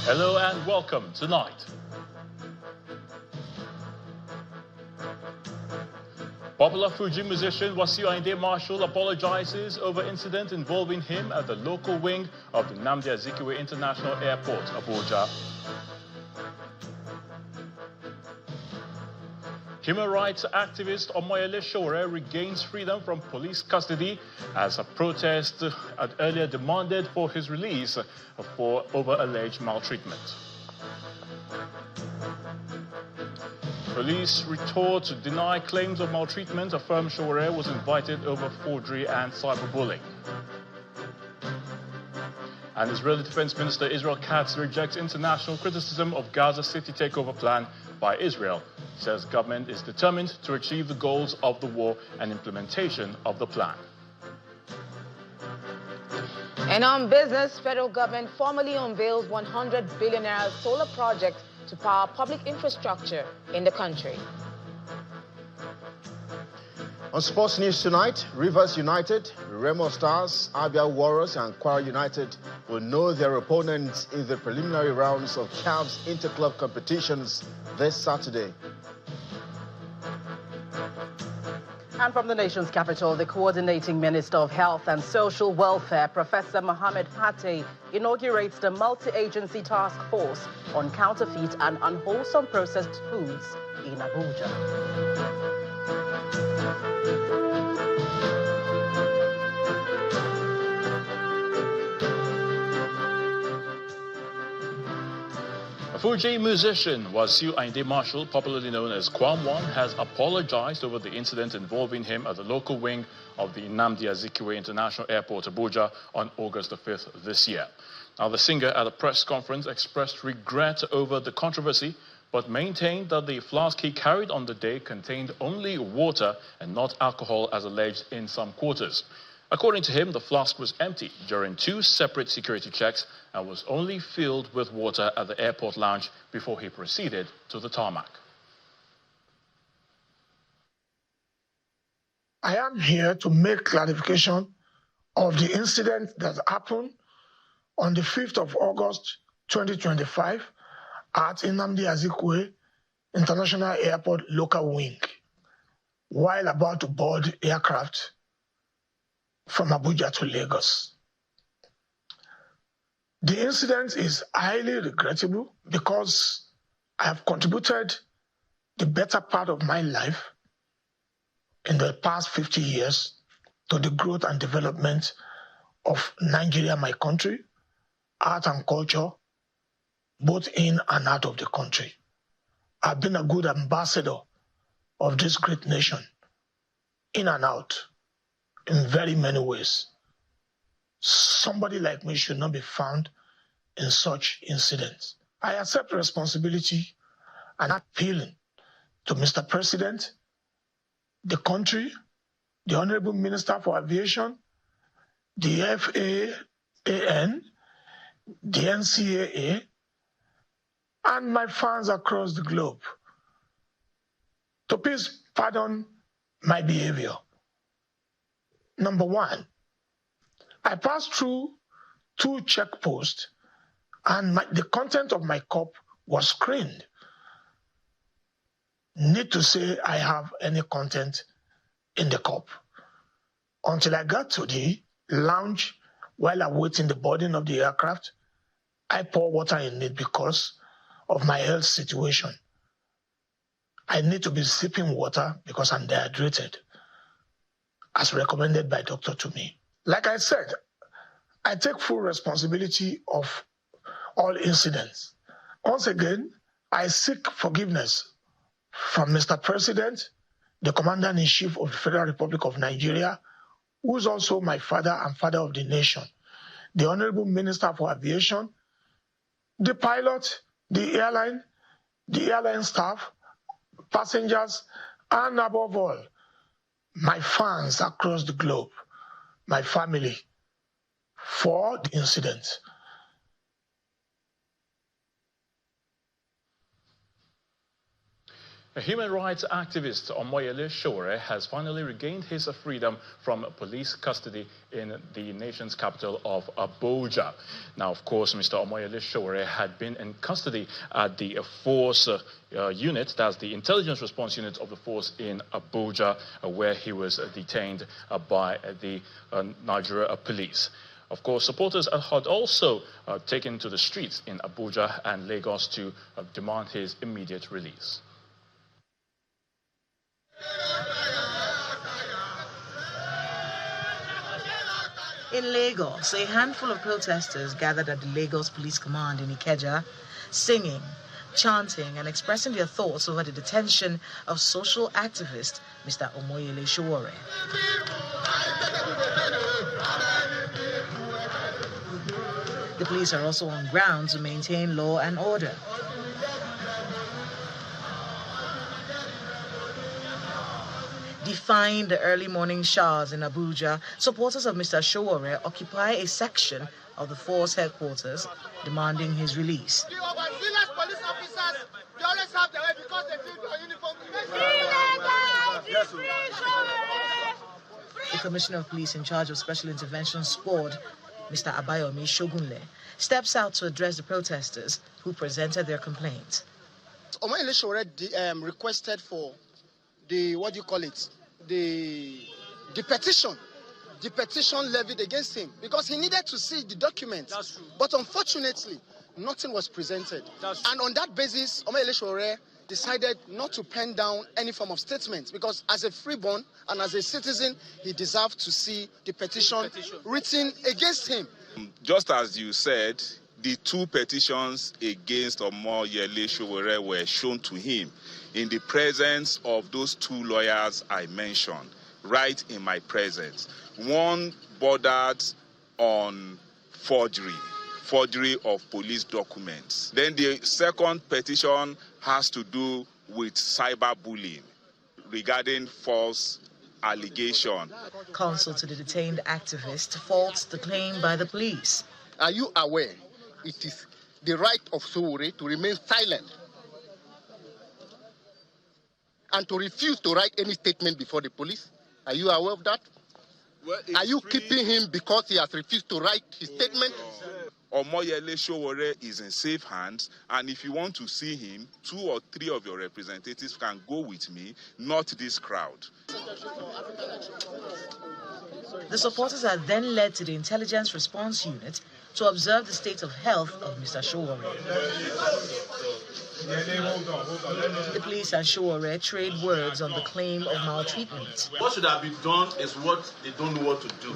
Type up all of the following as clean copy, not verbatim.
Hello and welcome tonight. Popular Fuji musician Wasiu Ayinde Marshall apologizes over incident involving him at the local wing of the Nnamdi Azikiwe International Airport, Abuja. Human rights activist Omoyele Sowore regains freedom from police custody as a protest had earlier demanded for his release for over alleged maltreatment. Police retort to deny claims of maltreatment, affirmed Sowore was invited over forgery and cyberbullying. And Israeli Defense Minister Israel Katz rejects international criticism of Gaza City takeover plan by Israel. He says government is determined to achieve the goals of the war and implementation of the plan. And on business, federal government formally unveils 100 billion naira solar project to power public infrastructure in the country. On sports news tonight, Rivers United, Remo Stars, Abia Warriors and Kwara United will know their opponents in the preliminary rounds of CAF's interclub competitions this Saturday. And from the nation's capital, the coordinating Minister of Health and Social Welfare, Professor Mohammed Fateh, inaugurates the multi-agency task force on counterfeit and unwholesome processed foods in Abuja. A Fuji musician, Wasiu Ayinde Marshall, popularly known as Kwam1, has apologized over the incident involving him at the local wing of the Nnamdi Azikiwe International Airport, Abuja, on August the 5th this year. Now, the singer at a press conference expressed regret over the controversy, but maintained that the flask he carried on the day contained only water and not alcohol as alleged in some quarters. According to him, the flask was empty during 2 separate security checks and was only filled with water at the airport lounge before he proceeded to the tarmac. I am here to make clarification of the incident that happened on the 5th of August 2025 at Nnamdi Azikiwe International Airport local wing while about to board aircraft from Abuja to Lagos. The incident is highly regrettable because I have contributed the better part of my life in the past 50 years to the growth and development of Nigeria, my country, art and culture, both in and out of the country. I've been a good ambassador of this great nation, in and out, in very many ways. Somebody like me should not be found in such incidents. I accept responsibility and appealing to Mr. President, the country, the Honorable Minister for Aviation, the FAAN, the NCAA, and my fans across the globe to please pardon my behavior. Number one, I passed through 2 checkposts and the content of my cup was screened. Need to say I have any content in the cup. Until I got to the lounge while awaiting the boarding of the aircraft, I pour water in it because of my health situation. I need to be sipping water because I'm dehydrated, as recommended by doctor to me. Like I said, I take full responsibility of all incidents. Once again, I seek forgiveness from Mr. President, the Commander-in-Chief of the Federal Republic of Nigeria, who is also my father and father of the nation, the Honorable Minister for Aviation, the pilot, the airline staff, passengers, and above all, my fans across the globe, my family, for the incident. A human rights activist, Omoyele Sowore, has finally regained his freedom from police custody in the nation's capital of Abuja. Now, of course, Mr. Omoyele Sowore had been in custody at the force unit, that's the intelligence response unit of the force in Abuja, where he was detained by the Nigeria police. Of course, supporters had also taken to the streets in Abuja and Lagos to demand his immediate release. In Lagos, a handful of protesters gathered at the Lagos Police Command in Ikeja, singing, chanting, and expressing their thoughts over the detention of social activist Mr. Omoyele Sowore. The police are also on ground to maintain law and order. Defying the early morning showers in Abuja, supporters of Mr. Sowore occupy a section of the force headquarters, demanding his release. The overzealous police officers, they always have their way because they feel their uniform. The Commissioner of Police in charge of Special Intervention Squad, Mr. Abayomi Shogunle, steps out to address the protesters who presented their complaints. Omoyele Sowore requested for the petition levied against him because he needed to see the documents. That's true. But unfortunately, nothing was presented. And on that basis, Omoyele Sowore decided not to pen down any form of statement because as a freeborn and as a citizen, he deserved to see the petition written against him. Just as you said, the two petitions against Omoyele Sowore were shown to him in the presence of those two lawyers I mentioned, right in my presence. One bordered on forgery of police documents. Then the second petition has to do with cyberbullying regarding false allegation. Counsel to the detained activist faults the claim by the police. Are you aware it is the right of Sowore to remain silent and to refuse to write any statement before the police? Are you aware of that? Well, are you keeping him because he has refused to write his statement? Omoyele Sowore is in safe hands, and if you want to see him, 2 or 3 of your representatives can go with me, not this crowd. The supporters are then led to the intelligence response unit to observe the state of health of Mr. Sowore. The police and Sowore trade words on the claim of maltreatment. What should have been done is what they don't know what to do,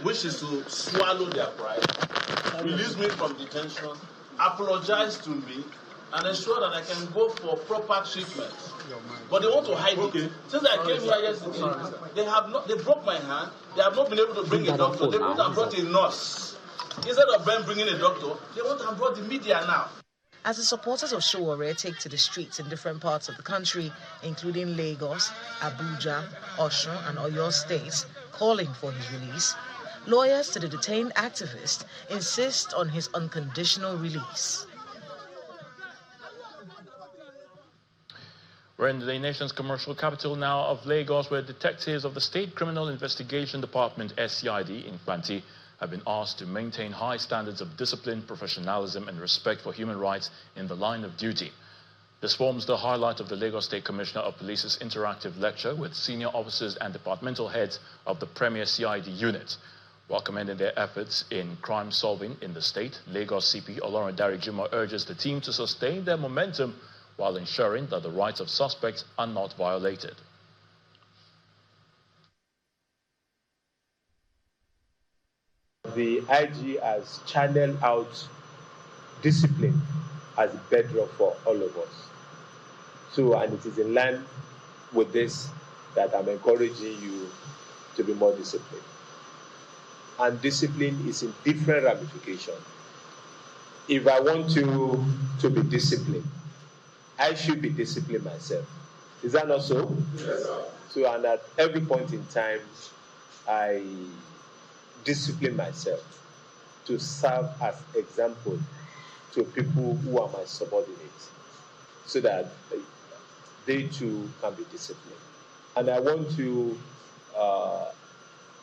which is to swallow their pride, release me from detention, apologize to me, and ensure that I can go for proper treatment. But they want to hide it. Since I came here yesterday, they broke my hand. They have not been able to bring a doctor. They would have brought a nurse. Instead of them bringing a doctor, they want to have brought the media now. As the supporters of Sowore take to the streets in different parts of the country, including Lagos, Abuja, Osun, and Oyo states, calling for his release, lawyers to the detained activist insist on his unconditional release. We're in the nation's commercial capital now of Lagos, where detectives of the State Criminal Investigation Department, SCID, in Fanti, have been asked to maintain high standards of discipline, professionalism, and respect for human rights in the line of duty. This forms the highlight of the Lagos State Commissioner of Police's interactive lecture with senior officers and departmental heads of the premier CID unit. While commending their efforts in crime solving in the state, Lagos CP Olorun Darijimo urges the team to sustain their momentum while ensuring that the rights of suspects are not violated. The IG has channeled out discipline as a bedrock for all of us. So, and it is in line with this that I'm encouraging you to be more disciplined. And discipline is in different ramifications. If I want to be disciplined, I should be disciplined myself. Is that not so? Yes, sir. So, and at every point in time, I discipline myself to serve as example to people who are my subordinates, so that they too can be disciplined. And I want to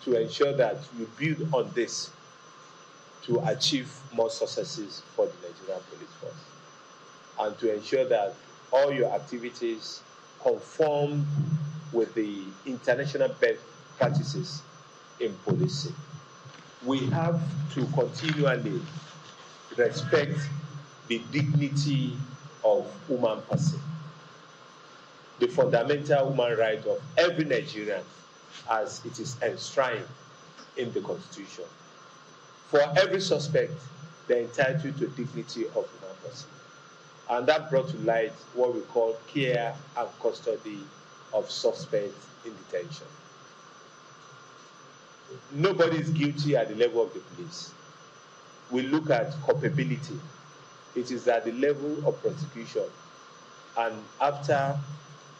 ensure that you build on this to achieve more successes for the Nigerian police force, and to ensure that all your activities conform with the international best practices in policing. We have to continually respect the dignity of human person, the fundamental human right of every Nigerian as it is enshrined in the Constitution. For every suspect, they're entitled to dignity of human person. And that brought to light what we call care and custody of suspects in detention. Nobody is guilty at the level of the police. We look at culpability. It is at the level of prosecution. And after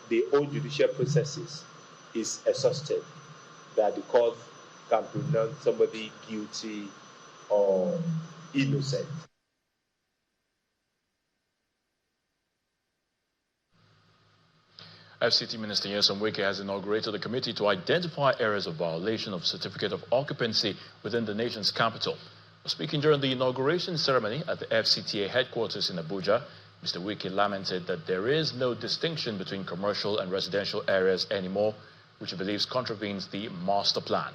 the old judicial processes is exhausted, that the court can pronounce somebody guilty or innocent. FCT Minister Nyesom Wike has inaugurated a committee to identify areas of violation of certificate of occupancy within the nation's capital. Speaking during the inauguration ceremony at the FCTA headquarters in Abuja, Mr. Wike lamented that there is no distinction between commercial and residential areas anymore, which he believes contravenes the master plan.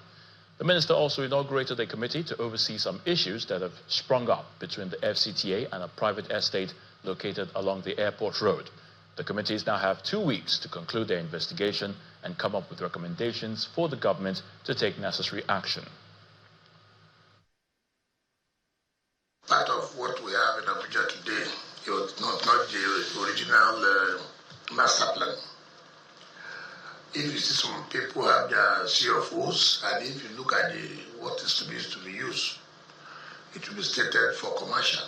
The minister also inaugurated a committee to oversee some issues that have sprung up between the FCTA and a private estate located along the airport road. The committees now have 2 weeks to conclude their investigation and come up with recommendations for the government to take necessary action. Part of what we have in Abuja today is not the original master plan. If you see some people have their CFOs, and if you look at what is to be used, it will be stated for commercial,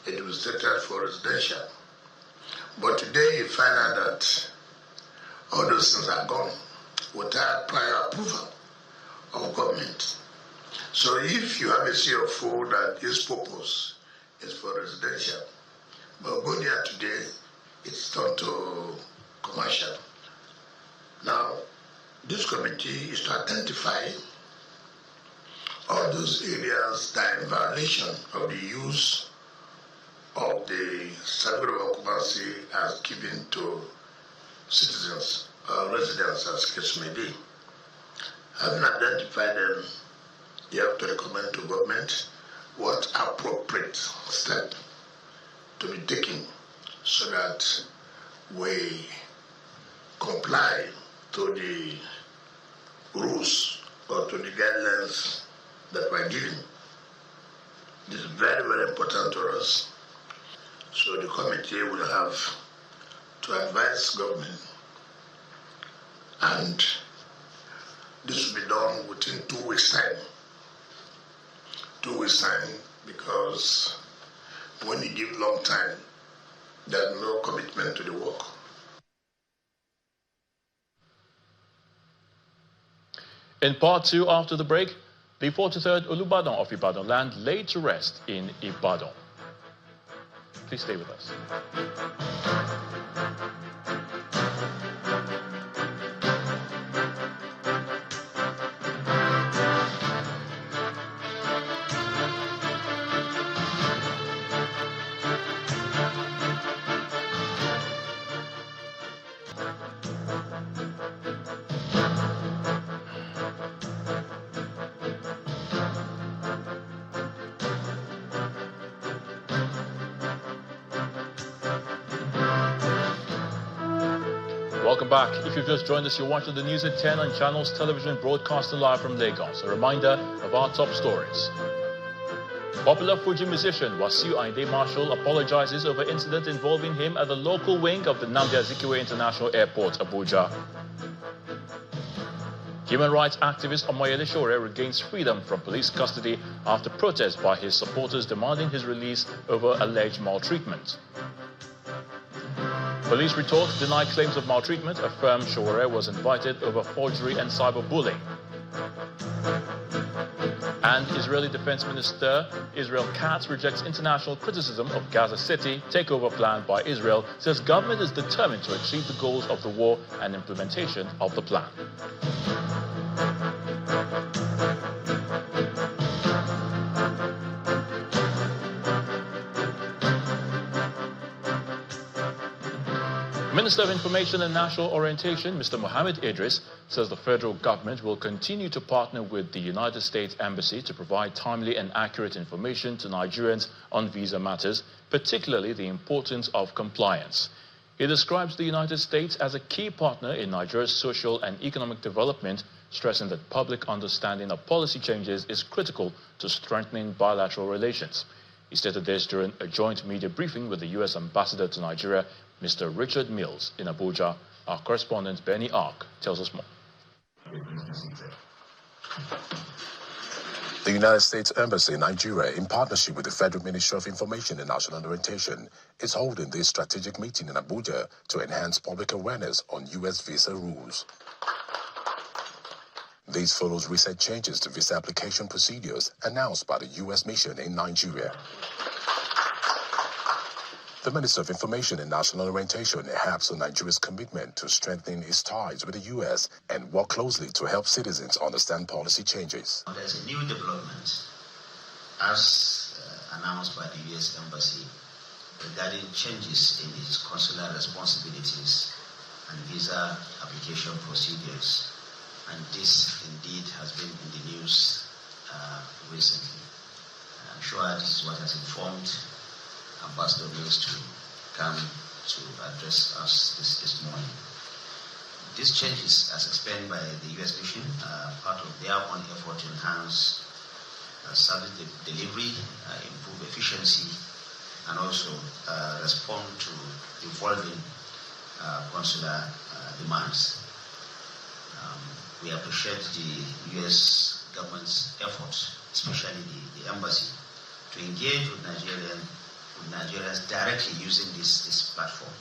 it will be stated for residential. But today you find out that all those things are gone without prior approval of government. So if you have a CFO that its purpose is for residential, but go there today, it's turned to commercial. Now, this committee is to identify all those areas that are in violation of the use of the certificate of occupancy as given to citizens or residents, as case may be. Having identified them, you have to recommend to government what appropriate step to be taken so that we comply to the rules or to the guidelines that we're given. This is very, very important to us. So the committee will have to advise government, and this will be done within 2 weeks' time. 2 weeks' time, because when you give long time, there's no commitment to the work. In part 2 after the break, the 43rd Olubadan of Ibadan land laid to rest in Ibadan. Please stay with us. Welcome back. If you've just joined us, you're watching the news at 10 on Channels Television, broadcasting live from Lagos. A reminder of our top stories. Popular Fuji musician Wasiu Ayinde Marshall apologizes over incident involving him at the local wing of the Nnamdi Azikiwe International Airport, Abuja. Human rights activist Omoyele Sowore regains freedom from police custody after protests by his supporters demanding his release over alleged maltreatment. Police retort denied claims of maltreatment, affirmed Sowore was invited over forgery and cyberbullying. And Israeli Defense Minister Israel Katz rejects international criticism of Gaza City takeover plan by Israel, says government is determined to achieve the goals of the war and implementation of the plan. Minister of Information and National Orientation, Mr. Mohammed Idris, says the federal government will continue to partner with the United States Embassy to provide timely and accurate information to Nigerians on visa matters, particularly the importance of compliance. He describes the United States as a key partner in Nigeria's social and economic development, stressing that public understanding of policy changes is critical to strengthening bilateral relations. He stated this during a joint media briefing with the U.S. Ambassador to Nigeria, Mr. Richard Mills, in Abuja. Our correspondent, Benny Arc, tells us more. The United States Embassy in Nigeria, in partnership with the Federal Ministry of Information and National Orientation, is holding this strategic meeting in Abuja to enhance public awareness on U.S. visa rules. This follows recent changes to visa application procedures announced by the U.S. mission in Nigeria. The Minister of Information and National Orientation harps on Nigeria's commitment to strengthening its ties with the U.S. and work closely to help citizens understand policy changes. There's a new development, as announced by the U.S. Embassy, regarding changes in its consular responsibilities and visa application procedures. And this indeed has been in the news recently. I'm sure this is what has informed Ambassador Mills to come to address us this morning. These changes, as explained by the U.S. mission, part of their own effort to enhance service delivery, improve efficiency, and also respond to evolving consular demands. We appreciate the U.S. government's effort, especially the embassy, to engage with Nigerians directly using this platform.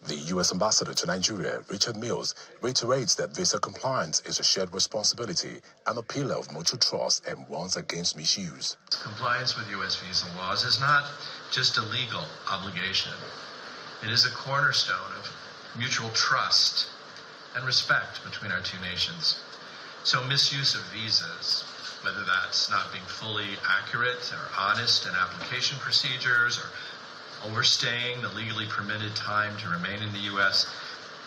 The U.S. Ambassador to Nigeria, Richard Mills, reiterates that visa compliance is a shared responsibility and a pillar of mutual trust and warns against misuse. Compliance with U.S. visa laws is not just a legal obligation. It is a cornerstone of mutual trust and respect between our two nations. So misuse of visas, whether that's not being fully accurate or honest in application procedures or overstaying the legally permitted time to remain in the U.S.,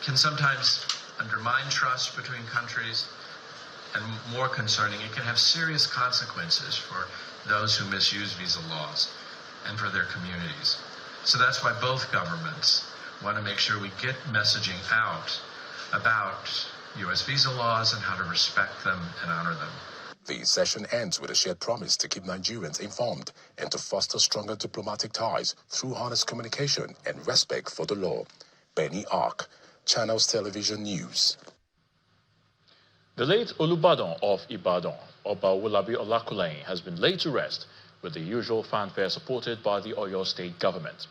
can sometimes undermine trust between countries, and more concerning, it can have serious consequences for those who misuse visa laws and for their communities. So that's why both governments want to make sure we get messaging out about U.S. visa laws and how to respect them and honor them. The session ends with a shared promise to keep Nigerians informed and to foster stronger diplomatic ties through honest communication and respect for the law. Benny Arc, Channels Television News. The late Olubadan of Ibadan, Oba Wulabi Olakuleyin, has been laid to rest with the usual fanfare supported by the Oyo State government.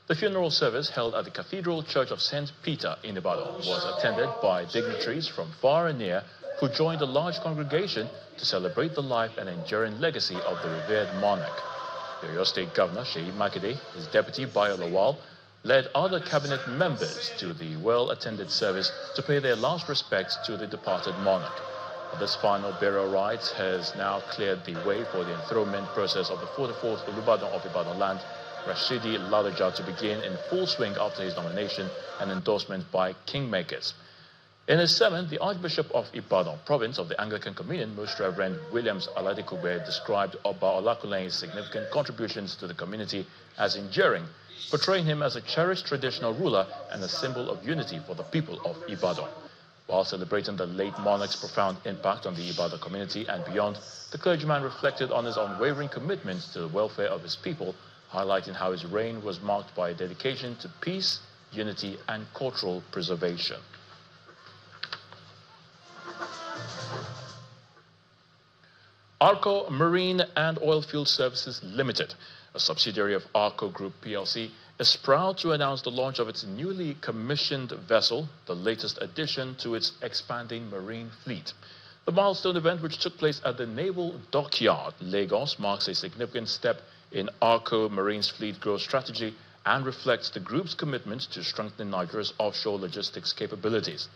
The funeral service held at the Cathedral Church of St. Peter in Ibadan was attended by dignitaries from far and near who joined a large congregation to celebrate the life and enduring legacy of the revered monarch. The Oyo State Governor, Seyi Makinde, his deputy Bayo Lawal, led other cabinet members to the well-attended service to pay their last respects to the departed monarch. This final burial rites has now cleared the way for the enthronement process of the 44th Olubadan of Ibadan land, Rashidi Lalaja, to begin in full swing after his nomination and endorsement by kingmakers. In his sermon, the Archbishop of Ibadan, province of the Anglican Communion, Most Reverend Williams Aladikugbe, described Oba Olakuleyin's significant contributions to the community as enduring, portraying him as a cherished traditional ruler and a symbol of unity for the people of Ibadan. While celebrating the late monarch's profound impact on the Ibadan community and beyond, the clergyman reflected on his unwavering commitment to the welfare of his people, highlighting how his reign was marked by a dedication to peace, unity, and cultural preservation. Arco Marine and Oilfield Services Limited, a subsidiary of Arco Group plc, is proud to announce the launch of its newly commissioned vessel, the latest addition to its expanding marine fleet. The milestone event, which took place at the Naval Dockyard, Lagos, marks a significant step in Arco Marine's fleet growth strategy and reflects the group's commitment to strengthening Nigeria's offshore logistics capabilities.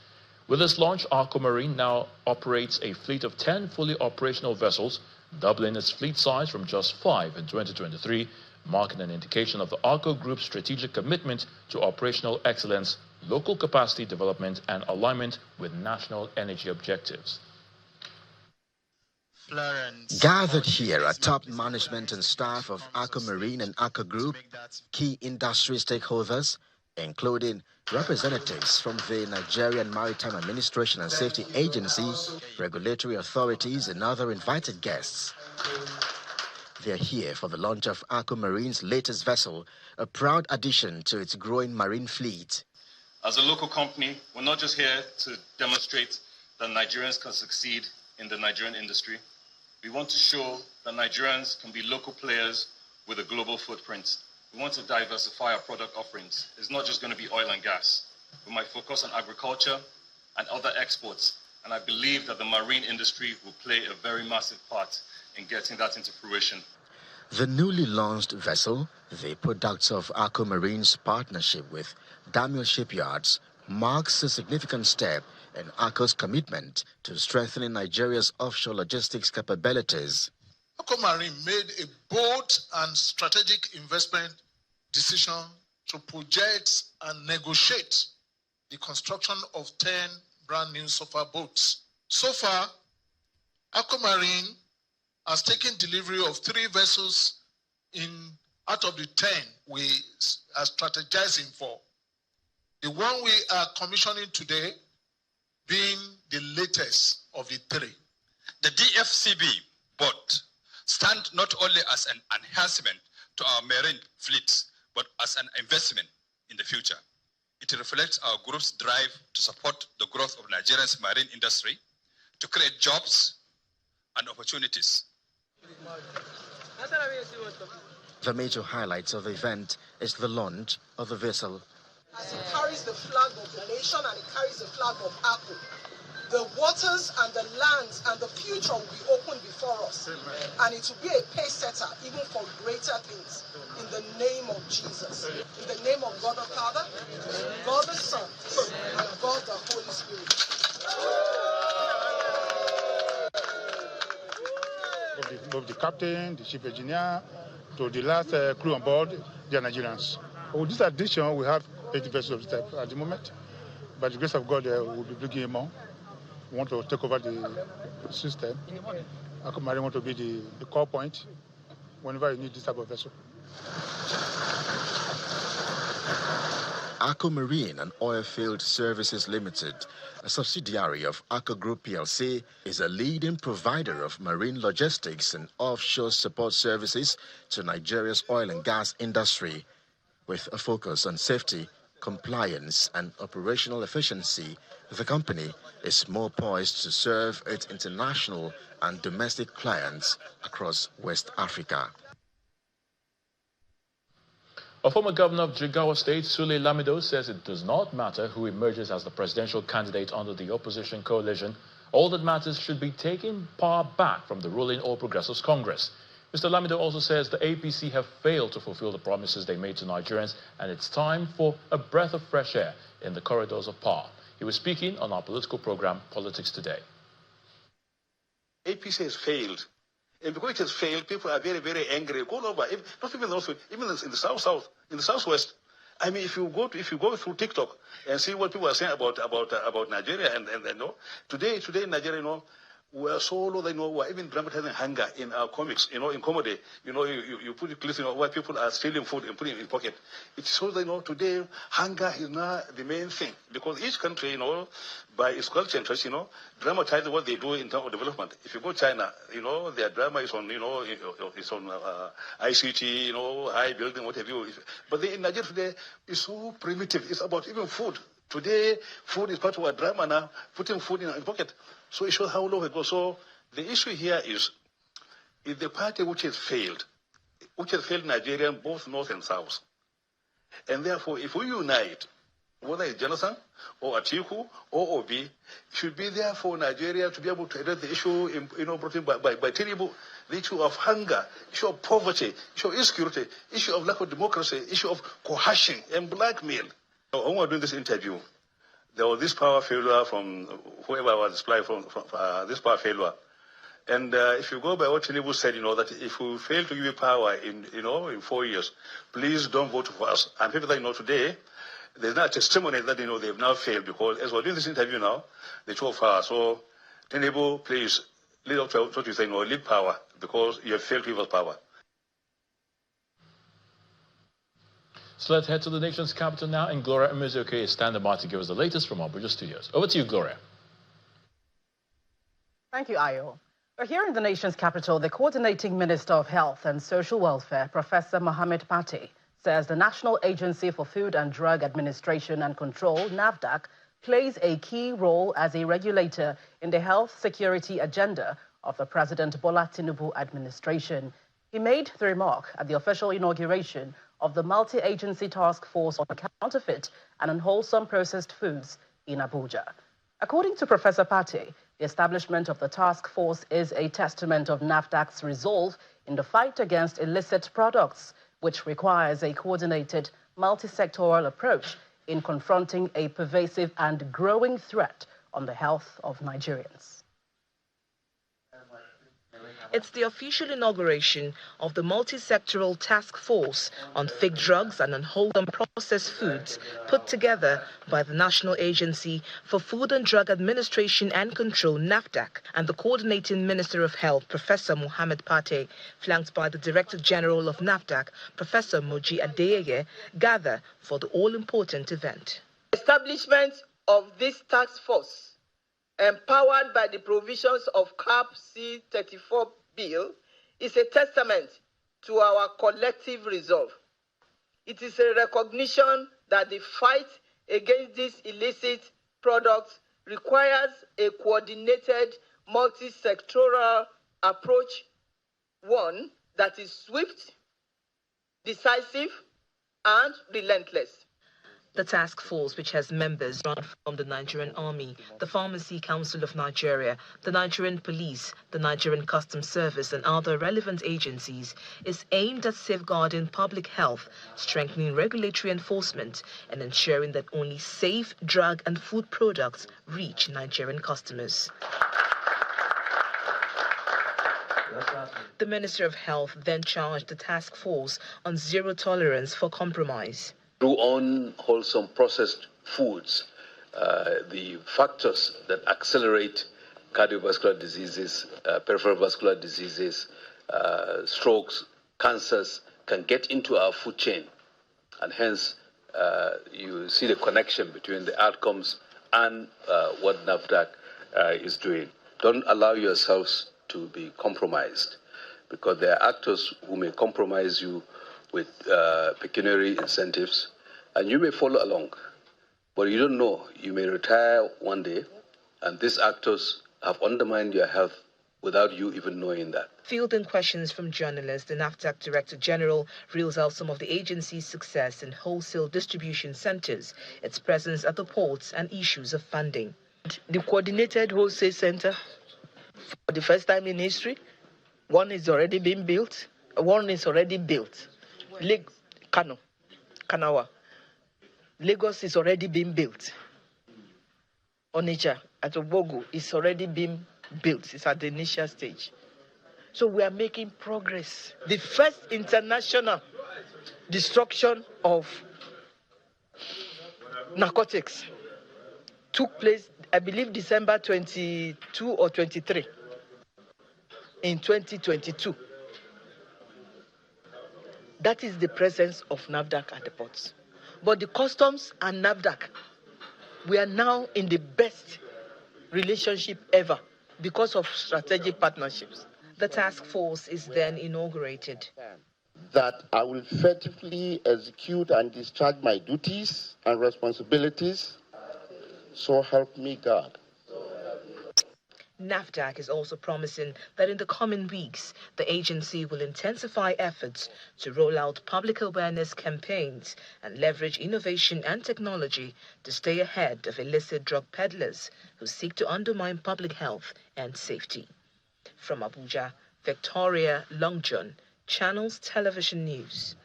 With this launch, Arco Marine now operates a fleet of 10 fully operational vessels, doubling its fleet size from just 5 in 2023, marking an indication of the Arco Group's strategic commitment to operational excellence, local capacity development, and alignment with national energy objectives. Gathered here are top management and staff of Arco Marine and Arco Group, key industry stakeholders, including representatives from the Nigerian Maritime Administration and Safety Agency, regulatory authorities, and other invited guests. They're here for the launch of Arco Marine's latest vessel, a proud addition to its growing marine fleet. As a local company, we're not just here to demonstrate that Nigerians can succeed in the Nigerian industry. We want to show that Nigerians can be local players with a global footprint. We want to diversify our product offerings. It's not just going to be oil and gas. We might focus on agriculture and other exports. And I believe that the marine industry will play a very massive part in getting that into fruition. The newly launched vessel, the products of Arco Marine's partnership with Damio Shipyards, marks a significant step in Arco's commitment to strengthening Nigeria's offshore logistics capabilities. Arco Marine made a bold and strategic investment decision to project and negotiate the construction of 10 brand new surfer boats. So far, Arco Marine has taken delivery of 3 vessels out of the 10 we are strategizing for. The one we are commissioning today being the latest of the 3. The DFCB boat stands not only as an enhancement to our marine fleets, but as an investment in the future. It reflects our group's drive to support the growth of Nigeria's marine industry, to create jobs and opportunities. The major highlights of the event is the launch of the vessel. As it carries the flag of the nation and it carries the flag of Arco, the waters and the lands and the future will be open before us. And it will be a pace setter even for greater things. In the name of Jesus. In the name of God the Father, God the Son, and God the Holy Spirit. Of the captain, the chief engineer, to the last crew on board, they are Nigerians. With this addition, we have 8 vessels at the moment. By the grace of God, we'll be bringing more. We want to take over the system. Arco Marine want to be the core point whenever you need this type of vessel. Arco Marine and Oilfield Services Limited, a subsidiary of Arco Group PLC, is a leading provider of marine logistics and offshore support services to Nigeria's oil and gas industry. With a focus on safety, compliance, and operational efficiency, the company is more poised to serve its international and domestic clients across West Africa. A former governor of Jigawa State, Sule Lamido, says it does not matter who emerges as the presidential candidate under the opposition coalition. All that matters should be taking power back from the ruling All Progressives Congress. Mr. Lamido also says the APC have failed to fulfill the promises they made to Nigerians, and it's time for a breath of fresh air in the corridors of power. He was speaking on our political program, Politics Today. APC has failed. And because it has failed, people are very, very angry. All over, not even also, even in the south, in the southwest. I mean, if you go through TikTok and see what people are saying about Nigeria, and today in Nigeria, we are so low that we're even dramatizing hunger in our comics, in comedy. You put clips, where people are stealing food and putting it in pocket. It shows that today hunger is not the main thing, because each country, by its culture and trust, dramatize what they do in terms of development. If you go to China, their drama is on, it's on ICT, high building, what have you. But in Nigeria today, it's so primitive. It's about even food. Today, food is part of our drama now, putting food in pocket. So it shows how low it goes. So the issue here is the party which has failed Nigeria, both north and south. And therefore, if we unite, whether it's Jonathan or Atiku or Obi, should be there for Nigeria to be able to address the issue, brought in by Tinubu, the issue of hunger, issue of poverty, issue of insecurity, issue of lack of democracy, issue of coercion and blackmail. When we were doing this interview, there was this power failure from whoever was displayed from this power failure. And if you go by what Tinubu said, that if we fail to give you power in 4 years, please don't vote for us. And people that today, there's not a testimony that they've now failed, because as we're doing this interview now, they show far. So Tinubu, please lead up to what you say, lead power, because you have failed to give us power. So let's head to the nation's capital now, and Gloria Umuzoke is standing by to give us the latest from our Abuja studios. Over to you, Gloria. Thank you, Ayo. Here in the nation's capital, the Coordinating Minister of Health and Social Welfare, Professor Mohammed Pate, says the National Agency for Food and Drug Administration and Control, NAFDAC, plays a key role as a regulator in the health security agenda of the President Bola Tinubu administration. He made the remark at the official inauguration of the multi-agency task force on counterfeit and unwholesome processed foods in Abuja. According to Professor Pate, the establishment of the task force is a testament of NAFDAC's resolve in the fight against illicit products, which requires a coordinated, multi-sectoral approach in confronting a pervasive and growing threat on the health of Nigerians. It's the official inauguration of the multi-sectoral task force on fake drugs and unwholesome processed foods put together by the National Agency for Food and Drug Administration and Control, NAFDAC, and the Coordinating Minister of Health, Professor Mohammed Pate, flanked by the Director General of NAFDAC, Professor Moji Adeyeye, gather for the all-important event. Establishment of this task force, empowered by the provisions of CAP C-34 bill, is a testament to our collective resolve. It is a recognition that the fight against these illicit products requires a coordinated, multi-sectoral approach, one that is swift, decisive, and relentless. The task force, which has members drawn from the Nigerian Army, the Pharmacy Council of Nigeria, the Nigerian Police, the Nigerian Customs Service, and other relevant agencies, is aimed at safeguarding public health, strengthening regulatory enforcement, and ensuring that only safe drug and food products reach Nigerian customers. The Minister of Health then charged the task force on zero tolerance for compromise. Through unwholesome processed foods, the factors that accelerate cardiovascular diseases, peripheral vascular diseases, strokes, cancers can get into our food chain. And hence, you see the connection between the outcomes and what NAFDAC is doing. Don't allow yourselves to be compromised, because there are actors who may compromise you with pecuniary incentives, and you may follow along, but you don't know. You may retire one day, and these actors have undermined your health without you even knowing that. Fielding questions from journalists, the NAFDAC Director General reels out some of the agency's success in wholesale distribution centers, its presence at the ports, and issues of funding. The coordinated wholesale center, for the first time in history, one is already being built. One is already built. Kanawa. Lagos is already being built. Onitsha at Obogo is already being built. It's at the initial stage. So we are making progress. The first international destruction of narcotics took place, I believe, December 22 or 23 in 2022. That is the presence of NAFDAC at the ports. But the customs and NAFDAC, we are now in the best relationship ever because of strategic partnerships. The task force is then inaugurated. That I will effectively execute and discharge my duties and responsibilities, so help me God. NAFDAC is also promising that in the coming weeks, the agency will intensify efforts to roll out public awareness campaigns and leverage innovation and technology to stay ahead of illicit drug peddlers who seek to undermine public health and safety. From Abuja, Victoria Longjohn, Channels Television News.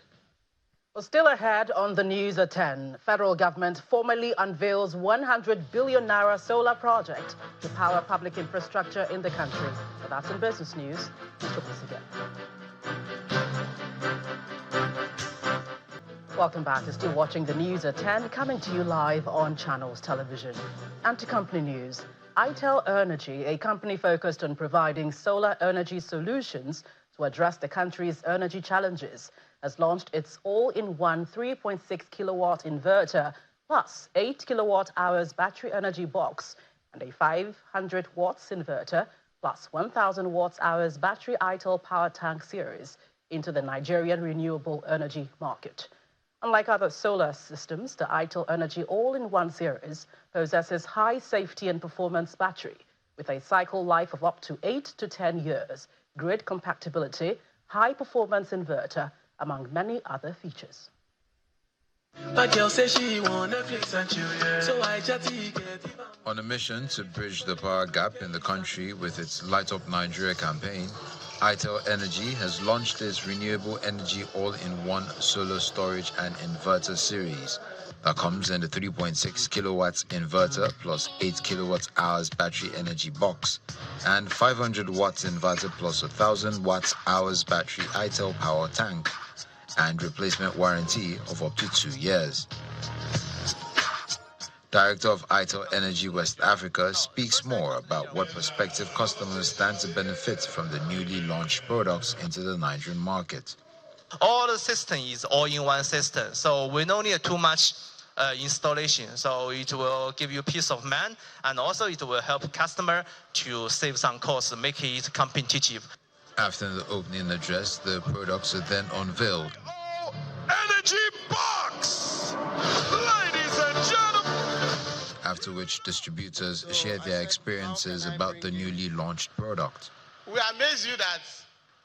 Well, still ahead on the news at 10, federal government formally unveils 100 billion naira solar project to power public infrastructure in the country. So that's in business news. Again. Welcome back. You're still watching the news at 10, coming to you live on Channels Television. And to company news, ITEL Energy, a company focused on providing solar energy solutions to address the country's energy challenges, has launched its all-in-one 3.6 kilowatt inverter plus 8 kilowatt hours battery energy box and a 500 watts inverter plus 1,000 watts hours battery ITEL power tank series into the Nigerian renewable energy market. Unlike other solar systems, the ITEL Energy all-in-one series possesses high safety and performance battery with a cycle life of up to 8 to 10 years, grid compatibility, high performance inverter, among many other features. On a mission to bridge the power gap in the country with its Light Up Nigeria campaign, ITEL Energy has launched its renewable energy all-in-one solar storage and inverter series that comes in the 3.6 kilowatts inverter plus 8 kilowatt hours battery energy box and 500 watts inverter plus 1,000 watts hours battery ITEL power tank and replacement warranty of up to 2 years. Director of ITEL Energy West Africa speaks more about what prospective customers stand to benefit from the newly launched products into the Nigerian market. All the system is all-in-one system, so we don't need too much installation. So it will give you peace of mind, and also it will help customer to save some costs, make it competitive. After the opening address, the products are then unveiled. Energy box! Ladies and gentlemen! After which distributors shared their experiences about the newly launched product. We amaze you that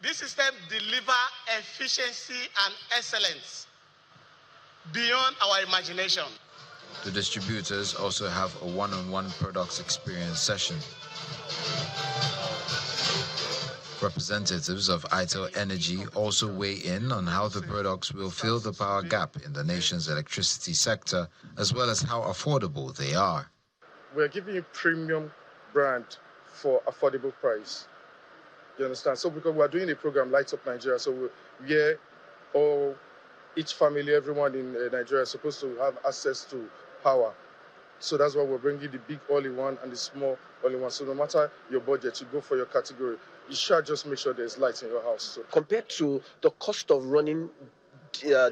this system delivers efficiency and excellence beyond our imagination. The distributors also have a one-on-one products experience session. Representatives of ITEL Energy also weigh in on how the products will fill the power gap in the nation's electricity sector, as well as how affordable they are. We're giving you premium brand for affordable price. You understand? So because we're doing a program, Light Up Nigeria, so each family, everyone in Nigeria is supposed to have access to power. So that's why we're bringing the big all-in-one and the small all-in-one. So no matter your budget, you go for your category. You should just make sure there's light in your house. So. Compared to the cost of running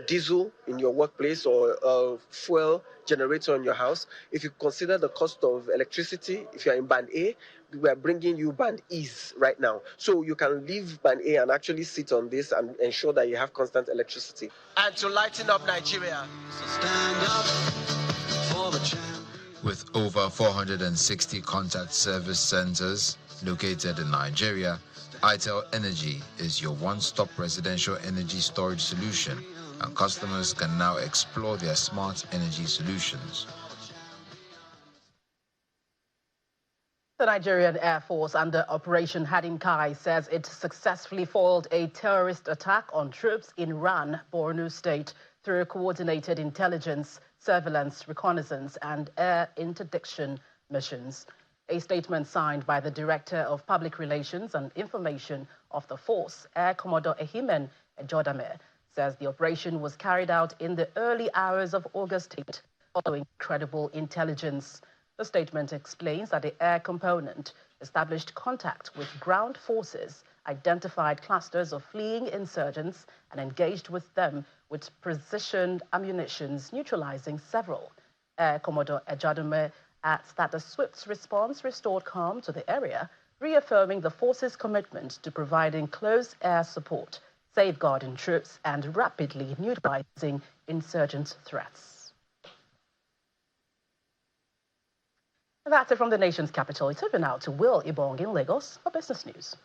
diesel in your workplace or fuel generator in your house, if you consider the cost of electricity, if you're in band A, we are bringing you band E's right now. So you can leave band A and actually sit on this and ensure that you have constant electricity. And to lighten up Nigeria. Stand up for the champion. With over 460 contact service centers located in Nigeria, ITEL Energy is your one-stop residential energy storage solution, and customers can now explore their smart energy solutions. The Nigerian Air Force under Operation Hadinkai says it successfully foiled a terrorist attack on troops in Ran, Borno State, through coordinated intelligence, surveillance, reconnaissance, and air interdiction missions. A statement signed by the Director of Public Relations and Information of the Force, Air Commodore Ehimen Ejodame, says the operation was carried out in the early hours of August 8, following credible intelligence. The statement explains that the air component established contact with ground forces, identified clusters of fleeing insurgents, and engaged with them with precision ammunitions, neutralizing several. Air Commodore Ejodame adds that the swift response restored calm to the area, reaffirming the force's commitment to providing close air support, safeguarding troops, and rapidly neutralizing insurgent threats. That's it from the nation's capital. It's over now to Will Ibong in Lagos for business news.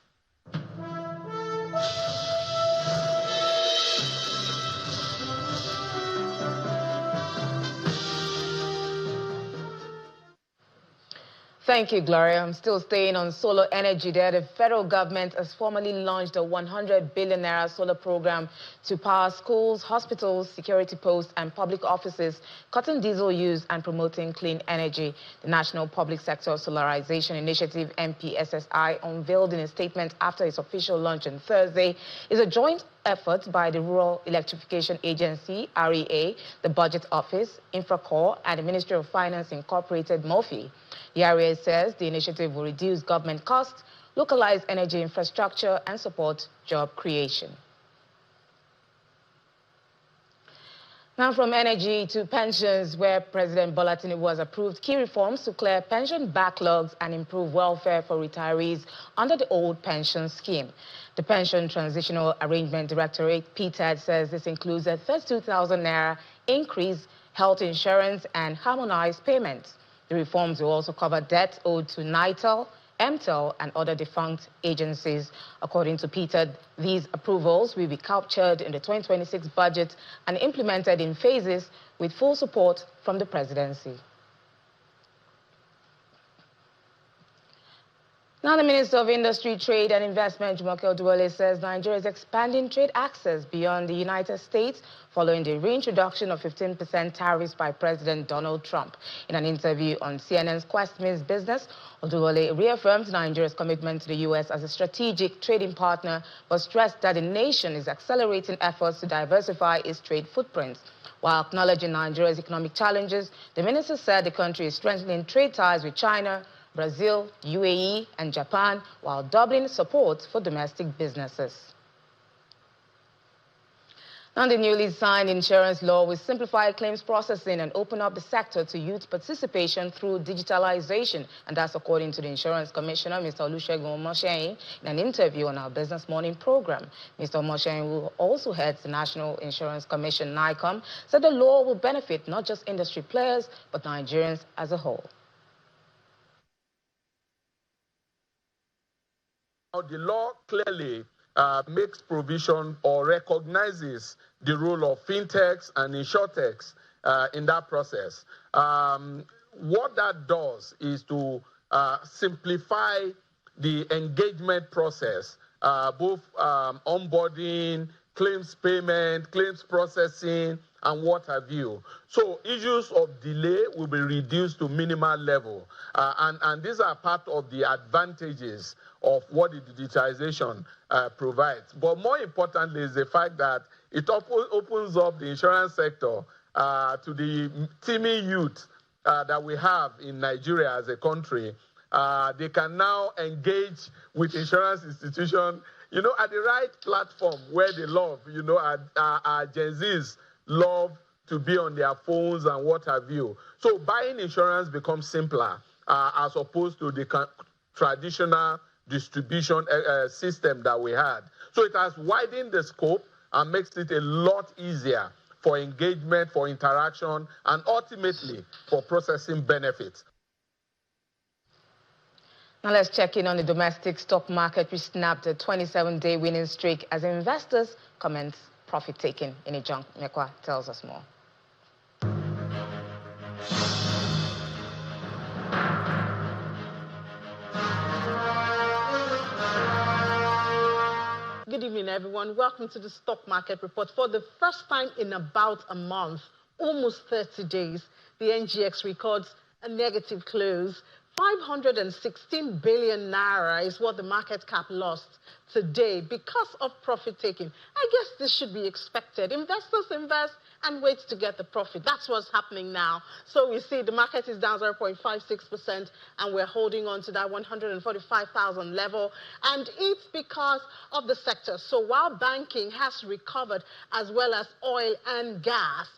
Thank you, Gloria. I'm still staying on solar energy there. The federal government has formally launched a 100 billion naira solar program to power schools, hospitals, security posts, and public offices, cutting diesel use and promoting clean energy. The National Public Sector Solarization Initiative, NPSSI, unveiled in a statement after its official launch on Thursday, is a joint effort by the Rural Electrification Agency, REA, the Budget Office, Infracore, and the Ministry of Finance Incorporated, MOFI. The REA says the initiative will reduce government costs, localize energy infrastructure, and support job creation. Now from energy to pensions, where President Bola Tinubu has approved key reforms to clear pension backlogs and improve welfare for retirees under the old pension scheme. The Pension Transitional Arrangement Directorate, PTAD, says this includes a 32,000 naira increase, health insurance, and harmonized payments. The reforms will also cover debt owed to NITEL, MTEL, and other defunct agencies. According to Peter, these approvals will be captured in the 2026 budget and implemented in phases with full support from the presidency. Now, the Minister of Industry, Trade and Investment, Jumoke Oduwole, says Nigeria is expanding trade access beyond the United States following the reintroduction of 15% tariffs by President Donald Trump. In an interview on CNN's Quest Means Business, Oduwole reaffirmed Nigeria's commitment to the U.S. as a strategic trading partner, but stressed that the nation is accelerating efforts to diversify its trade footprints. While acknowledging Nigeria's economic challenges, the minister said the country is strengthening trade ties with China, Brazil, UAE, and Japan, while doubling support for domestic businesses. Now, the newly signed insurance law will simplify claims processing and open up the sector to youth participation through digitalization. And that's according to the Insurance Commissioner, Mr. Olusegun Omosheyin, in an interview on our Business Morning program. Mr. Omosheyin, who also heads the National Insurance Commission, NICOM, said the law will benefit not just industry players, but Nigerians as a whole. The law clearly makes provision or recognizes the role of fintechs and insurtechs in that process. What that does is to simplify the engagement process, both onboarding, claims payment, claims processing, and what have you. So issues of delay will be reduced to minimal level. And these are part of the advantages of what the digitization provides. But more importantly is the fact that it opens up the insurance sector to the teeming youth that we have in Nigeria as a country. They can now engage with insurance institutions, you know, at the right platform where they love, you know, our Gen Zs love to be on their phones and what have you. So buying insurance becomes simpler as opposed to the traditional distribution system that we had. So it has widened the scope and makes it a lot easier for engagement, for interaction, and ultimately for processing benefits. Now let's check in on the domestic stock market, which snapped a 27-day winning streak as investors commence profit-taking. Inijong Mekwa tells us more. Good evening, everyone. Welcome to the Stock Market Report. For the first time in about a month, almost 30 days, the NGX records a negative close. 516 billion naira is what the market cap lost today because of profit-taking. I guess this should be expected. Investors invest and wait to get the profit. That's what's happening now. So we see the market is down 0.56%, and we're holding on to that 145,000 level. And it's because of the sector. So while banking has recovered, as well as oil and gas,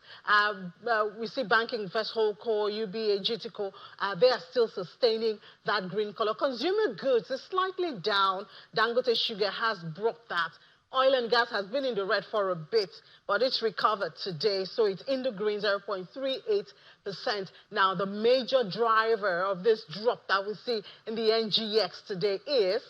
we see banking, First Holdco, UBA, GTCO, they are still sustaining that green color. Consumer goods is slightly down. Dangote Sugar has brought that Oil and gas has been in the red for a bit, but it's recovered today, so it's in the green, 0.38%. Now, the major driver of this drop that we see in the NGX today is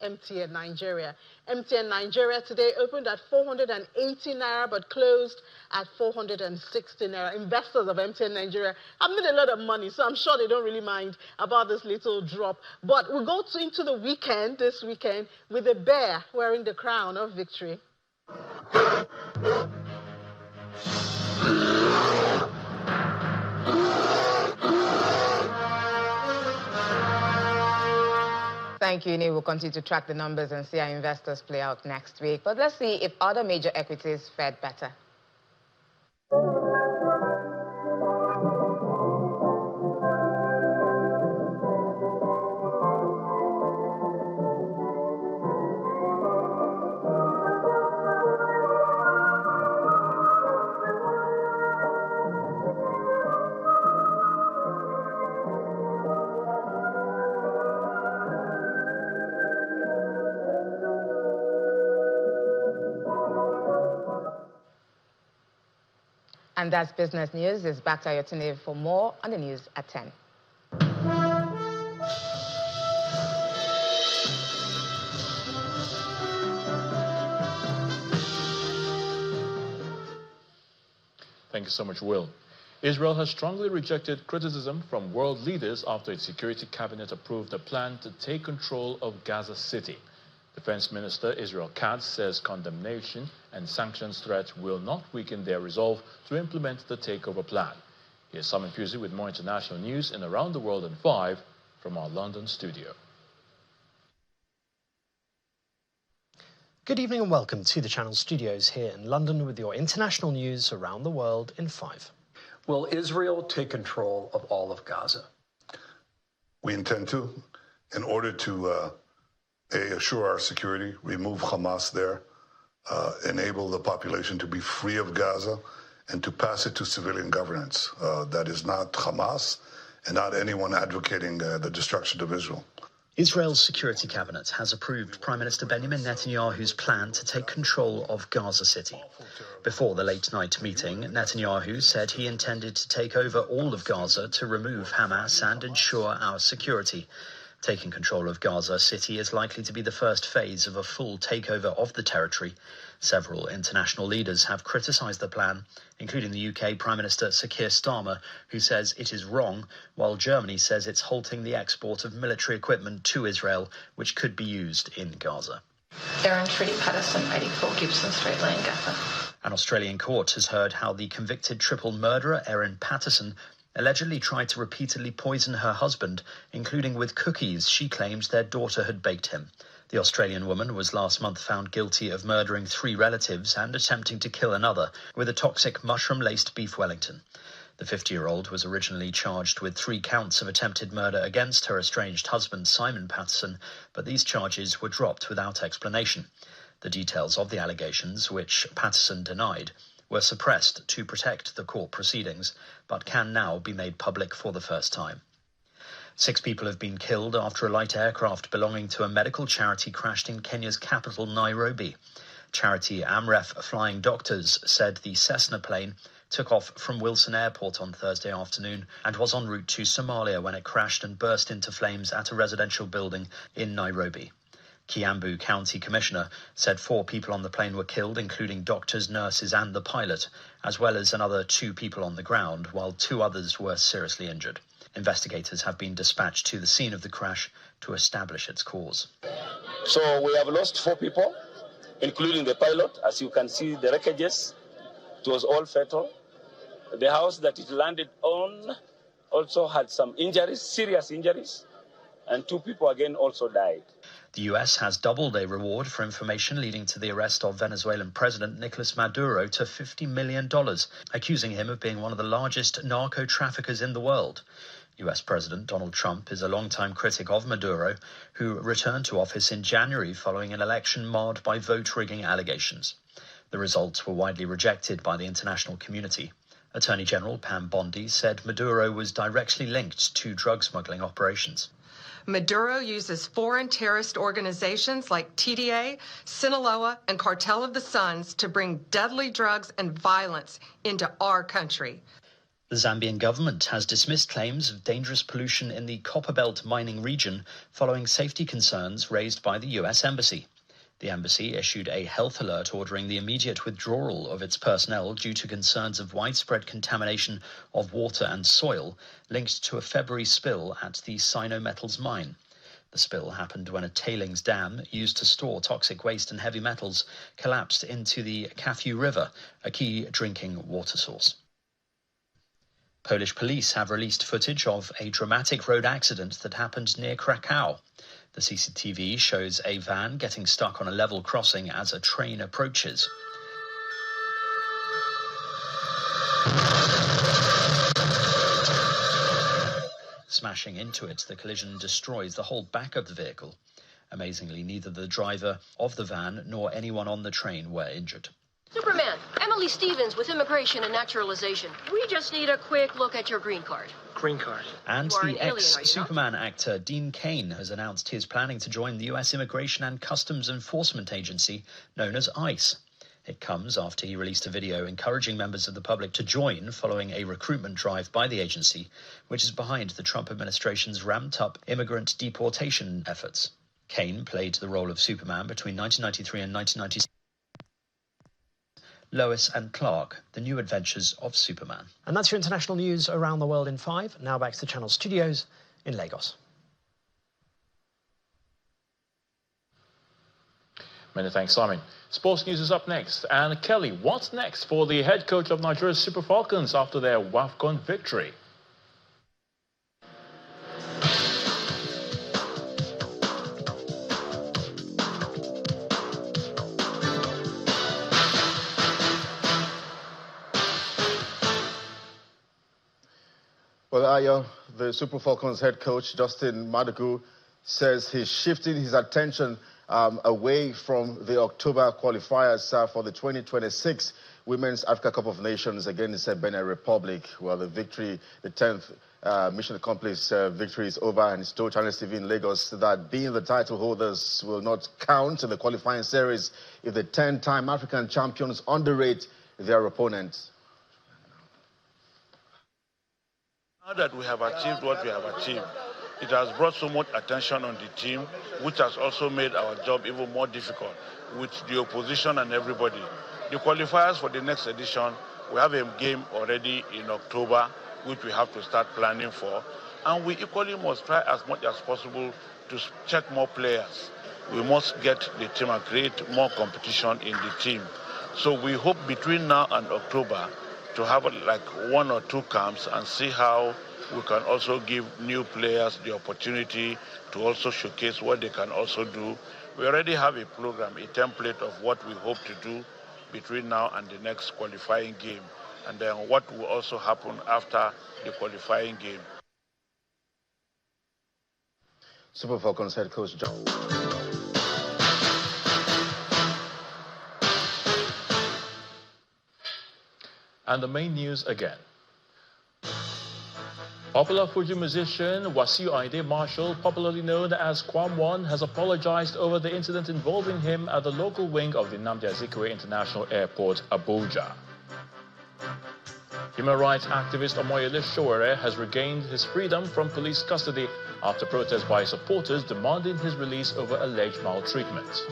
MTN Nigeria. MTN Nigeria today opened at 480 naira but closed at 460 naira. Investors of MTN Nigeria have made a lot of money, so I'm sure they don't really mind about this little drop. But we'll go into the weekend, this weekend, with a bear wearing the crown of victory. Thank you, Ine. We'll continue to track the numbers and see how investors play out next week. But let's see if other major equities fared better. And that's business news. It's back to Ayotune for more on the news at 10. Thank you so much, Will. Israel has strongly rejected criticism from world leaders after its security cabinet approved a plan to take control of Gaza City. Defense Minister Israel Katz says condemnation and sanctions threats will not weaken their resolve to implement the takeover plan. Here's Simon Pusey with more international news in Around the World in 5 from our London studio. Good evening and welcome to the Channel studios here in London with your international news around the world in 5. Will Israel take control of all of Gaza? We intend to, in order to assure our security, remove Hamas there, enable the population to be free of Gaza, and to pass it to civilian governance. That is not Hamas and not anyone advocating the destruction of Israel. Israel's security cabinet has approved Prime Minister Benjamin Netanyahu's plan to take control of Gaza City. Before the late-night meeting, Netanyahu said he intended to take over all of Gaza to remove Hamas and ensure our security. Taking control of Gaza City is likely to be the first phase of a full takeover of the territory. Several international leaders have criticised the plan, including the UK Prime Minister Sir Keir Starmer, who says it is wrong, while Germany says it's halting the export of military equipment to Israel, which could be used in Gaza. Erin Treaty Patterson, 84 Gibson Street, Lane, Gaffer. An Australian court has heard how the convicted triple murderer Erin Patterson allegedly tried to repeatedly poison her husband, including with cookies she claims their daughter had baked him. The Australian woman was last month found guilty of murdering 3 relatives and attempting to kill another with a toxic mushroom-laced beef Wellington. The 50-year-old was originally charged with 3 counts of attempted murder against her estranged husband, Simon Patterson, but these charges were dropped without explanation. The details of the allegations, which Patterson denied, were suppressed to protect the court proceedings, but can now be made public for the first time. 6 people have been killed after a light aircraft belonging to a medical charity crashed in Kenya's capital, Nairobi. Charity Amref Flying Doctors said the Cessna plane took off from Wilson Airport on Thursday afternoon and was en route to Somalia when it crashed and burst into flames at a residential building in Nairobi. Kiambu County Commissioner said 4 people on the plane were killed, including doctors, nurses and the pilot, as well as another 2 people on the ground, while 2 others were seriously injured. Investigators have been dispatched to the scene of the crash to establish its cause. So we have lost 4 people, including the pilot. As you can see, the wreckages, it was all fatal. The house that it landed on also had some injuries, serious injuries, and 2 people again also died. The US has doubled a reward for information leading to the arrest of Venezuelan President Nicolas Maduro to $50 million, accusing him of being one of the largest narco-traffickers in the world. US President Donald Trump is a longtime critic of Maduro, who returned to office in January following an election marred by vote-rigging allegations. The results were widely rejected by the international community. Attorney General Pam Bondi said Maduro was directly linked to drug smuggling operations. Maduro uses foreign terrorist organizations like TDA, Sinaloa, and Cartel of the Suns to bring deadly drugs and violence into our country. The Zambian government has dismissed claims of dangerous pollution in the Copperbelt mining region following safety concerns raised by the U.S. Embassy. The embassy issued a health alert ordering the immediate withdrawal of its personnel due to concerns of widespread contamination of water and soil linked to a February spill at the Sino-Metals mine. The spill happened when a tailings dam used to store toxic waste and heavy metals collapsed into the Kafue River, a key drinking water source. Polish police have released footage of a dramatic road accident that happened near Krakow. The CCTV shows a van getting stuck on a level crossing as a train approaches. Smashing into it, the collision destroys the whole back of the vehicle. Amazingly, neither the driver of the van nor anyone on the train were injured. Superman, Emily Stevens with Immigration and Naturalization. We just need a quick look at your green card. Green card. And the ex-Superman actor Dean Cain has announced he is planning to join the U.S. Immigration and Customs Enforcement Agency, known as ICE. It comes after he released a video encouraging members of the public to join following a recruitment drive by the agency, which is behind the Trump administration's ramped-up immigrant deportation efforts. Cain played the role of Superman between 1993 and 1996. Lois and Clark, The New Adventures of Superman. And that's your international news around the world in 5. Now back to the Channel studios in Lagos. Many thanks, Simon. Sports news is up next. And Kelly, what's next for the head coach of Nigeria's Super Falcons after their WAFCON victory? Well, Ayo, the Super Falcons head coach, Justin Madugu, says he's shifting his attention away from the October qualifiers for the 2026 Women's Africa Cup of Nations against Benin Republic. Well, the victory, the 10th mission accomplished victory is over, and it's told Channel TV in Lagos that being the title holders will not count in the qualifying series if the 10-time African champions underrate their opponents. Now that we have achieved what we have achieved, it has brought so much attention on the team, which has also made our job even more difficult with the opposition and everybody. The qualifiers for the next edition, we have a game already in October, which we have to start planning for. And we equally must try as much as possible to check more players. We must get the team and create more competition in the team. So we hope between now and October to have like 1 or 2 camps and see how we can also give new players the opportunity to also showcase what they can also do. We already have a program, a template of what we hope to do between now and the next qualifying game, and then what will also happen after the qualifying game. Super Falcons head coach John. And the main news again. Popular Fuji musician Wasiu Ayinde Marshall, popularly known as Kwam1, has apologized over the incident involving him at the local wing of the Nnamdi Azikiwe International Airport, Abuja. Human rights activist Omoyele Sowore has regained his freedom from police custody after protests by supporters demanding his release over alleged maltreatment.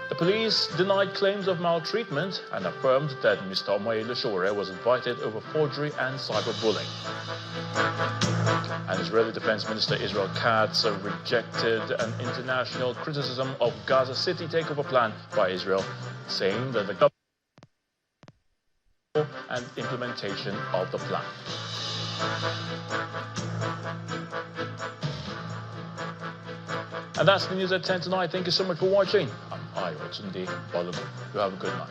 The police denied claims of maltreatment and affirmed that Mr. Omoyele Sowore was invited over forgery and cyberbullying. And Israeli Defense Minister Israel Katz rejected an international criticism of Gaza City takeover plan by Israel, saying that the government and implementation of the plan. And that's the news at 10 tonight. Thank you so much for watching. I'm Ayo Tunde Balogun. You have a good night.